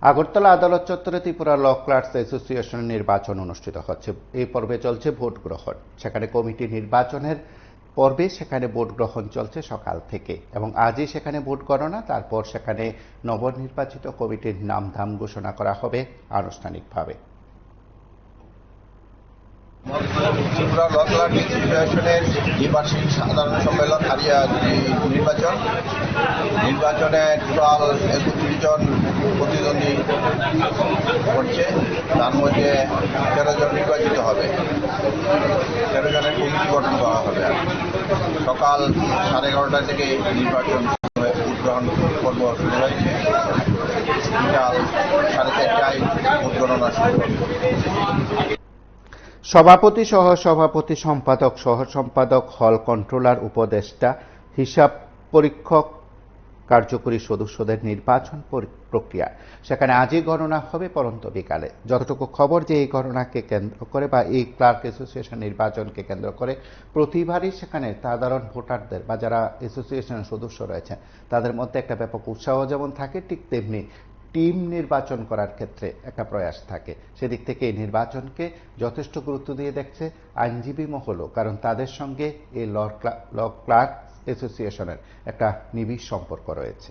আগরতলা আদালত চত্বরে ত্রিপুরা ল ক্লার্কস অ্যাসোসিয়েশনের নির্বাচন অনুষ্ঠিত হচ্ছে। এই পর্বে চলছে ভোট গ্রহণ। সেখানে কমিটি নির্বাচনের পর্বে সেখানে ভোট গ্রহণ চলছে সকাল থেকে এবং আজই সেখানে ভোট গণনা, তারপর সেখানে নবনির্বাচিত কমিটির নামধাম ঘোষণা করা হবে আনুষ্ঠানিকভাবে। ত্রিপুরা ল ক্লার্কস অ্যাসোসিয়েশনের দ্বিবার্ষিক সাধারণ সম্মেলন নির্বাচনে টোটাল 31 জন প্রতিদ্বন্দ্বী করছে। তার মধ্যে 13 জন নির্বাচিত হবে, 13 জনের কমিটি গঠন করা হবে। সকাল 11:30 থেকে নির্বাচন ভোট গ্রহণ পর্ব শুরু হয়েছে। বিকাল 4:30টায় ভোট গণনা শুরু হবে। সভাপতি, সহ-সভাপতি, সম্পাদক, সহ-সম্পাদক, হল কন্ট্রোলার, উপদেষ্টা, হিসাব পরীক্ষক, কার্যকরী সদস্যদের নির্বাচন প্রক্রিয়া সেখানে আজই গণনা হবে পরন্ত বিকালে। যতটুকু খবর যে এই গণনাকে কেন্দ্র করে বা এই ক্লার্ক অ্যাসোসিয়েশন নির্বাচনকে কেন্দ্র করে প্রতিবারই সেখানে সাধারণ ভোটারদের বা যারা অ্যাসোসিয়েশনের সদস্য রয়েছেন তাদের মধ্যে একটা ব্যাপক উৎসাহ যেমন থাকে, ঠিক তেমনি টিম নির্বাচন করার ক্ষেত্রে একটা প্রয়াস থাকে। সেদিক থেকে এই নির্বাচনকে যথেষ্ট গুরুত্ব দিয়ে দেখছে আইনজীবী মহলও, কারণ তাদের সঙ্গে এই ল ক্লার্ক অ্যাসোসিয়েশনের একটা নিবিড় সম্পর্ক রয়েছে।